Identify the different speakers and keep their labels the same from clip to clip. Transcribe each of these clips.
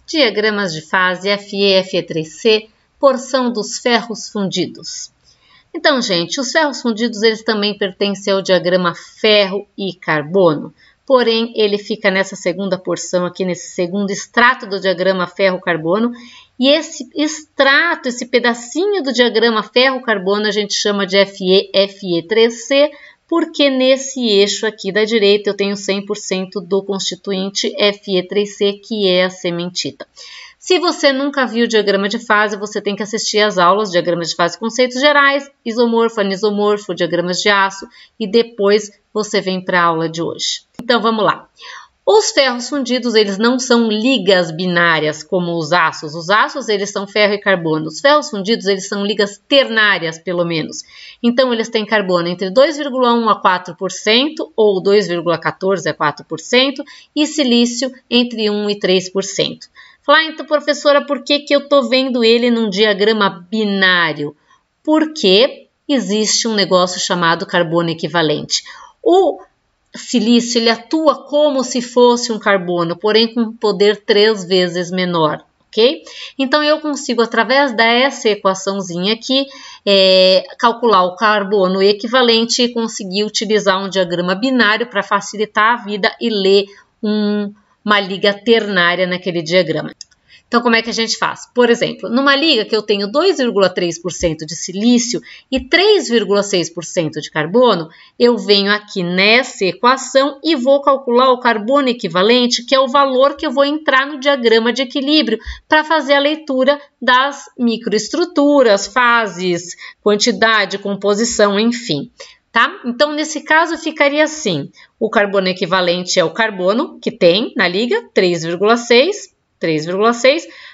Speaker 1: Diagramas de fase Fe, Fe3C, porção dos ferros fundidos. Então, gente, os ferros fundidos eles também pertencem ao diagrama ferro e carbono, porém ele fica nessa segunda porção aqui, nesse segundo extrato do diagrama ferro-carbono, e esse extrato, esse pedacinho do diagrama ferro-carbono a gente chama de Fe, Fe3C, porque nesse eixo aqui da direita eu tenho 100% do constituinte Fe3C, que é a cementita. Se você nunca viu o diagrama de fase, você tem que assistir às aulas, diagramas de fase, conceitos gerais, isomorfo, anisomorfo, diagramas de aço, e depois você vem para a aula de hoje. Então vamos lá. Os ferros fundidos, eles não são ligas binárias como os aços. Os aços, eles são ferro e carbono. Os ferros fundidos, eles são ligas ternárias, pelo menos. Então, eles têm carbono entre 2,1% a 4% ou 2,14% a 4% e silício entre 1% e 3%. Falar, então, professora, por que eu estou vendo ele num diagrama binário? Porque existe um negócio chamado carbono equivalente. O silício ele atua como se fosse um carbono, porém com poder 3 vezes menor, ok? Então eu consigo, através dessa equaçãozinha aqui, calcular o carbono equivalente e conseguir utilizar um diagrama binário para facilitar a vida e ler uma liga ternária naquele diagrama. Então, como é que a gente faz? Por exemplo, numa liga que eu tenho 2,3% de silício e 3,6% de carbono, eu venho aqui nessa equação e vou calcular o carbono equivalente, que é o valor que eu vou entrar no diagrama de equilíbrio para fazer a leitura das microestruturas, fases, quantidade, composição, enfim. Tá? Então, nesse caso, ficaria assim. O carbono equivalente é o carbono que tem na liga, 3,6,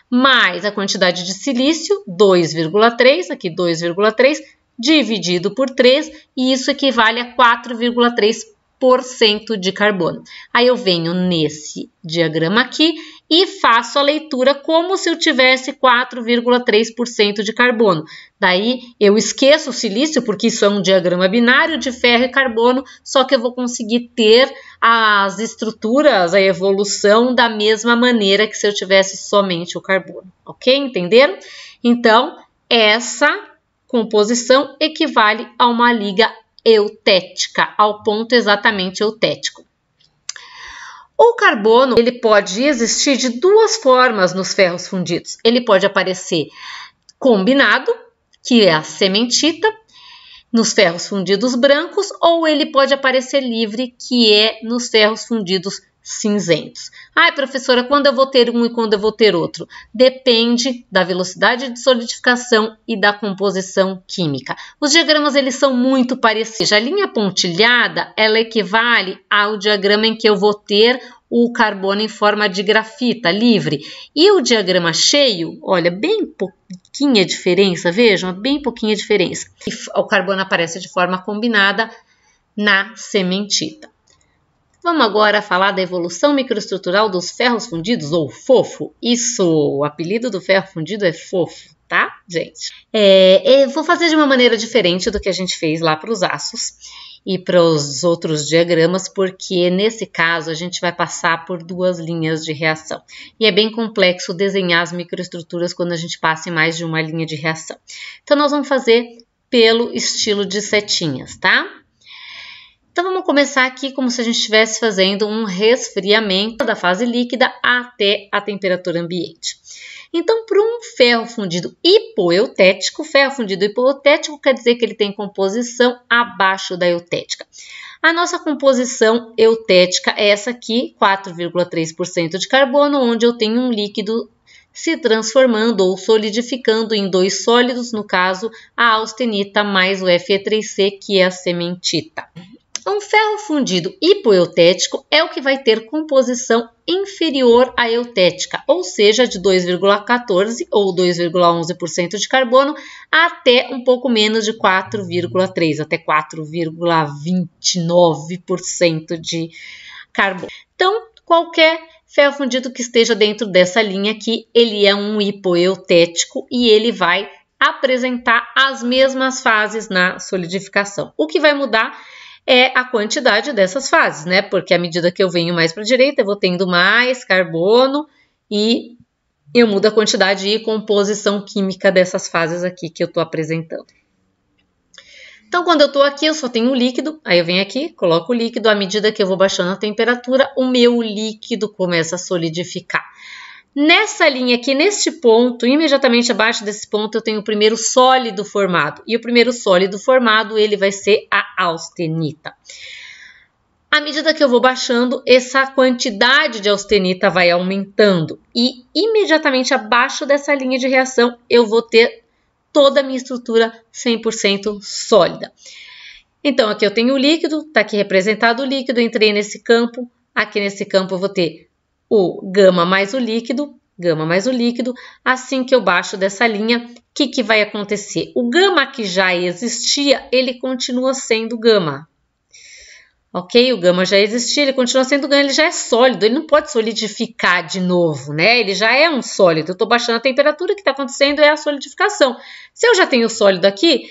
Speaker 1: mais a quantidade de silício, 2,3, aqui 2,3, dividido por 3, e isso equivale a 4,3% de carbono. Aí eu venho nesse diagrama aqui e faço a leitura como se eu tivesse 4,3% de carbono. Daí eu esqueço o silício, porque isso é um diagrama binário de ferro e carbono, só que eu vou conseguir ter as estruturas, a evolução da mesma maneira que se eu tivesse somente o carbono, ok? Entenderam? Então, essa composição equivale a uma liga eutética, ao ponto exatamente eutético. O carbono ele pode existir de duas formas nos ferros fundidos. Ele pode aparecer combinado, que é a cementita, nos ferros fundidos brancos, ou ele pode aparecer livre, que é nos ferros fundidos cinzentos. Ai, professora, quando eu vou ter um e quando eu vou ter outro? Depende da velocidade de solidificação e da composição química. Os diagramas eles são muito parecidos. A linha pontilhada ela equivale ao diagrama em que eu vou ter o carbono em forma de grafita livre. E o diagrama cheio, olha, bem pouquinha diferença, vejam, bem pouquinha diferença. O carbono aparece de forma combinada na cementita. Vamos agora falar da evolução microestrutural dos ferros fundidos, ou fofo. Isso, o apelido do ferro fundido é fofo, tá, gente? Vou fazer de uma maneira diferente do que a gente fez lá para os aços e para os outros diagramas, porque nesse caso a gente vai passar por duas linhas de reação. E é bem complexo desenhar as microestruturas quando a gente passa em mais de uma linha de reação. Então nós vamos fazer pelo estilo de setinhas, tá? Então, vamos começar aqui como se a gente estivesse fazendo um resfriamento da fase líquida até a temperatura ambiente. Então, para um ferro fundido hipoeutético, ferro fundido hipoeutético quer dizer que ele tem composição abaixo da eutética. A nossa composição eutética é essa aqui, 4,3% de carbono, onde eu tenho um líquido se transformando ou solidificando em dois sólidos, no caso, a austenita mais o Fe3C, que é a cementita. Um ferro fundido hipoeutético é o que vai ter composição inferior à eutética, ou seja, de 2,14% ou 2,11% de carbono até um pouco menos de 4,3%, até 4,29% de carbono. Então, qualquer ferro fundido que esteja dentro dessa linha aqui, ele é um hipoeutético e ele vai apresentar as mesmas fases na solidificação. O que vai mudar é a quantidade dessas fases, né? Porque à medida que eu venho mais para a direita, eu vou tendo mais carbono e eu mudo a quantidade e composição química dessas fases aqui que eu estou apresentando. Então, quando eu estou aqui, eu só tenho o líquido, aí eu venho aqui, coloco o líquido, à medida que eu vou baixando a temperatura, o meu líquido começa a solidificar. Nessa linha aqui, neste ponto, imediatamente abaixo desse ponto, eu tenho o primeiro sólido formado. E o primeiro sólido formado, ele vai ser a austenita. À medida que eu vou baixando, essa quantidade de austenita vai aumentando. E imediatamente abaixo dessa linha de reação, eu vou ter toda a minha estrutura 100% sólida. Então, aqui eu tenho o líquido, está aqui representado o líquido, entrei nesse campo. Aqui nesse campo eu vou ter o gama mais o líquido, assim que eu baixo dessa linha, o que vai acontecer? O gama que já existia, ele continua sendo gama. Ok? O gama já existia, ele continua sendo gama, ele já é sólido, ele não pode solidificar de novo, né? Ele já é um sólido, eu estou baixando a temperatura, o que está acontecendo é a solidificação. Se eu já tenho sólido aqui,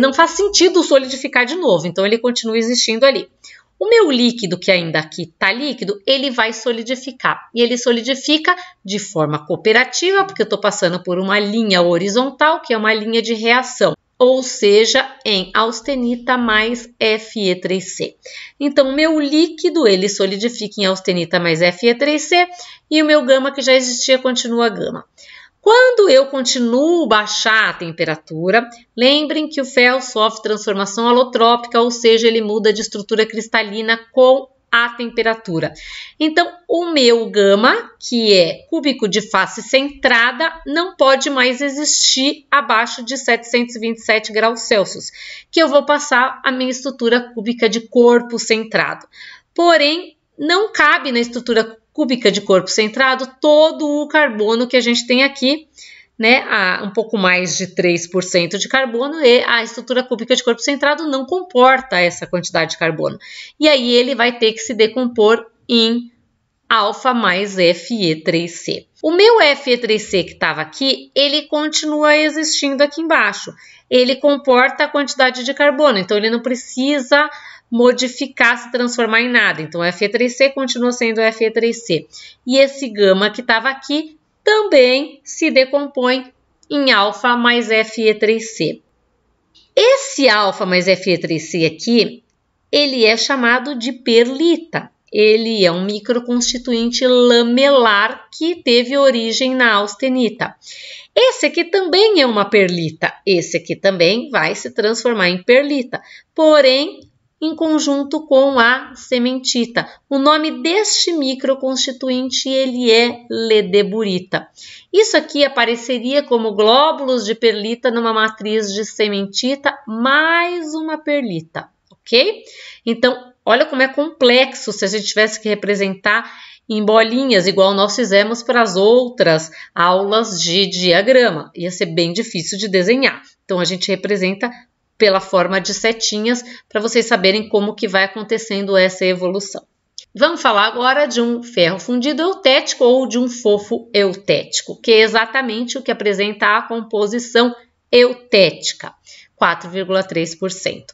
Speaker 1: não faz sentido solidificar de novo, então ele continua existindo ali. O meu líquido, que ainda aqui está líquido, ele vai solidificar. E ele solidifica de forma cooperativa, porque eu estou passando por uma linha horizontal, que é uma linha de reação. Ou seja, em austenita mais Fe3C. Então, o meu líquido, ele solidifica em austenita mais Fe3C, e o meu gama, que já existia, continua gama. Quando eu continuo a baixar a temperatura, lembrem que o ferro sofre transformação alotrópica, ou seja, ele muda de estrutura cristalina com a temperatura. Então, o meu gama, que é cúbico de face centrada, não pode mais existir abaixo de 727 graus Celsius, que eu vou passar a minha estrutura cúbica de corpo centrado. Porém, não cabe na estrutura cúbica de corpo centrado todo o carbono que a gente tem aqui, né? Um pouco mais de 3% de carbono, e a estrutura cúbica de corpo centrado não comporta essa quantidade de carbono. E aí ele vai ter que se decompor em alfa mais Fe3C. O meu Fe3C que estava aqui, ele continua existindo aqui embaixo. Ele comporta a quantidade de carbono, então ele não precisa modificar, se transformar em nada. Então, o Fe3C continua sendo Fe3C. E esse gama que estava aqui também se decompõe em alfa mais Fe3C. Esse alfa mais Fe3C aqui, ele é chamado de perlita. Ele é um microconstituinte lamelar que teve origem na austenita. Esse aqui também é uma perlita. Esse aqui também vai se transformar em perlita. Porém, em conjunto com a cementita. O nome deste microconstituinte, ele é ledeburita. Isso aqui apareceria como glóbulos de perlita numa matriz de cementita mais uma perlita, ok? Então, olha como é complexo se a gente tivesse que representar em bolinhas, igual nós fizemos para as outras aulas de diagrama. Ia ser bem difícil de desenhar. Então, a gente representa pela forma de setinhas, para vocês saberem como que vai acontecendo essa evolução. Vamos falar agora de um ferro fundido eutético ou de um fofo eutético, que é exatamente o que apresenta a composição eutética, 4,3%.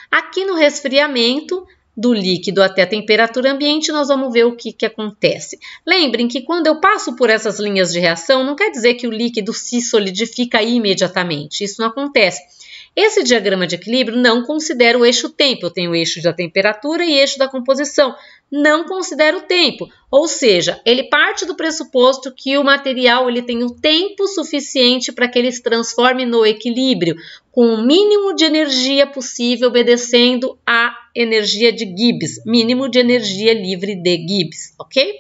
Speaker 1: Aqui no resfriamento do líquido até a temperatura ambiente, nós vamos ver o que acontece. Lembrem que quando eu passo por essas linhas de reação, não quer dizer que o líquido se solidifica imediatamente, isso não acontece. Esse diagrama de equilíbrio não considera o eixo tempo, eu tenho o eixo da temperatura e eixo da composição, não considera o tempo, ou seja, ele parte do pressuposto que o material ele tem o tempo suficiente para que ele se transforme no equilíbrio, com o mínimo de energia possível, obedecendo à energia de Gibbs, mínimo de energia livre de Gibbs, ok?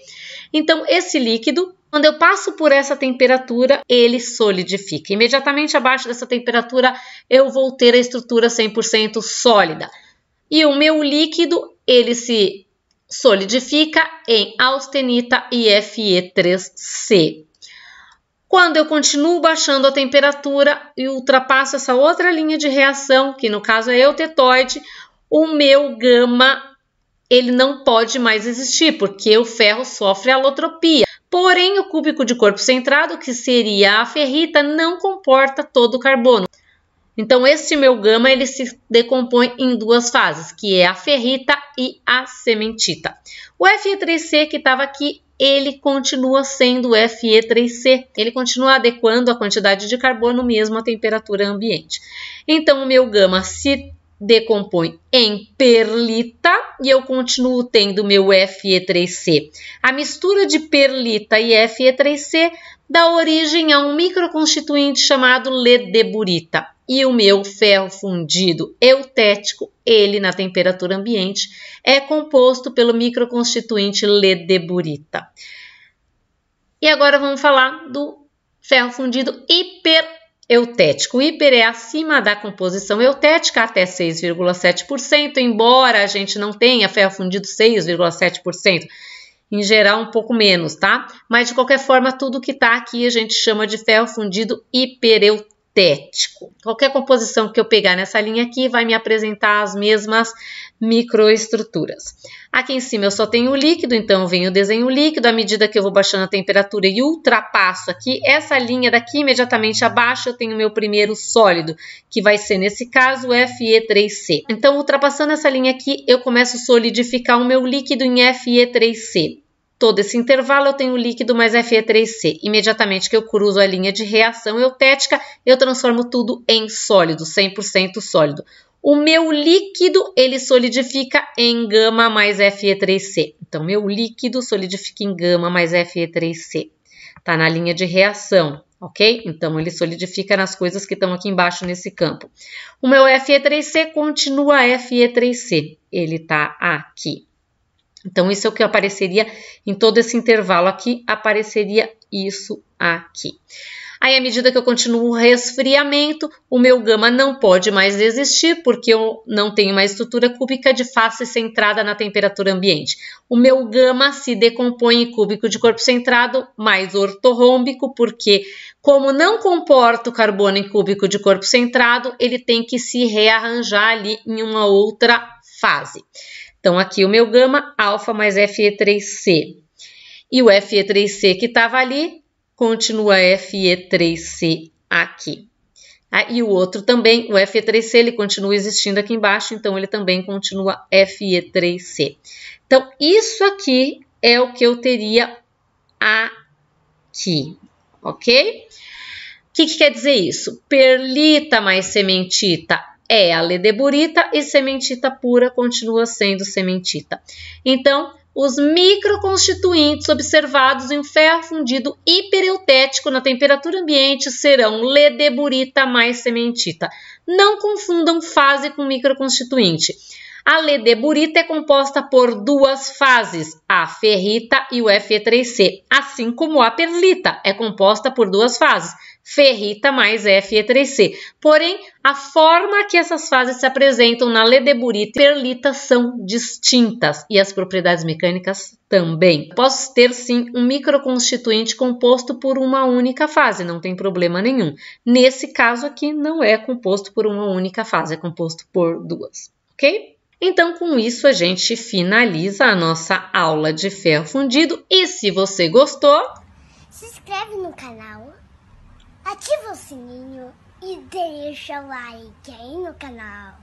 Speaker 1: Então, esse líquido, quando eu passo por essa temperatura, ele solidifica. Imediatamente abaixo dessa temperatura, eu vou ter a estrutura 100% sólida. E o meu líquido, ele se solidifica em austenita e Fe3C. Quando eu continuo baixando a temperatura e ultrapasso essa outra linha de reação, que no caso é eutetoide, o meu gama ele não pode mais existir, porque o ferro sofre alotropia. Porém, o cúbico de corpo centrado, que seria a ferrita, não comporta todo o carbono. Então, este meu gama ele se decompõe em duas fases, que é a ferrita e a cementita. O Fe3C que estava aqui, ele continua sendo Fe3C. Ele continua adequando a quantidade de carbono mesmo à temperatura ambiente. Então, o meu gama se decompõe em perlita e eu continuo tendo meu Fe3C. A mistura de perlita e Fe3C dá origem a um microconstituinte chamado ledeburita. E o meu ferro fundido eutético, ele na temperatura ambiente, é composto pelo microconstituinte ledeburita. E agora vamos falar do ferro fundido hipereutético. O hiper é acima da composição eutética, até 6,7%, embora a gente não tenha ferro fundido 6,7%. Em geral, um pouco menos, tá? Mas, de qualquer forma, tudo que tá aqui a gente chama de ferro fundido hipereutético. Qualquer composição que eu pegar nessa linha aqui vai me apresentar as mesmas microestruturas. Aqui em cima eu só tenho o líquido, então vem o desenho líquido. À medida que eu vou baixando a temperatura e ultrapasso aqui, essa linha daqui, imediatamente abaixo, eu tenho o meu primeiro sólido, que vai ser, nesse caso, o Fe3C. Então, ultrapassando essa linha aqui, eu começo a solidificar o meu líquido em Fe3C. Todo esse intervalo eu tenho líquido mais Fe3C. Imediatamente que eu cruzo a linha de reação eutética, eu transformo tudo em sólido, 100% sólido. O meu líquido, ele solidifica em gama mais Fe3C. Então, meu líquido solidifica em gama mais Fe3C. Tá na linha de reação, ok? Então, ele solidifica nas coisas que estão aqui embaixo nesse campo. O meu Fe3C continua Fe3C. Ele tá aqui. Então, isso é o que apareceria em todo esse intervalo aqui, apareceria isso aqui. Aí, à medida que eu continuo o resfriamento, o meu gama não pode mais existir, porque eu não tenho mais estrutura cúbica de face centrada na temperatura ambiente. O meu gama se decompõe em cúbico de corpo centrado mais ortorrômbico, porque como não comporta o carbono em cúbico de corpo centrado, ele tem que se rearranjar ali em uma outra fase. Então, aqui o meu gama, alfa mais Fe3C. E o Fe3C que estava ali, continua Fe3C aqui. E o outro também, o Fe3C, ele continua existindo aqui embaixo, então ele também continua Fe3C. Então, isso aqui é o que eu teria aqui, ok? O que quer dizer isso? Perlita mais sementita é a ledeburita e sementita pura continua sendo sementita. Então, os microconstituintes observados em ferro fundido hipereutético na temperatura ambiente serão ledeburita mais sementita. Não confundam fase com microconstituinte. A ledeburita é composta por duas fases, a ferrita e o Fe3C, assim como a perlita é composta por duas fases, ferrita mais Fe3C. Porém, a forma que essas fases se apresentam na ledeburita e perlita são distintas e as propriedades mecânicas também. Posso ter sim um microconstituinte composto por uma única fase, não tem problema nenhum. Nesse caso aqui não é composto por uma única fase, é composto por duas, ok? Então, com isso, a gente finaliza a nossa aula de ferro fundido. E se você gostou,
Speaker 2: se inscreve no canal, ativa o sininho e deixa o like aí no canal.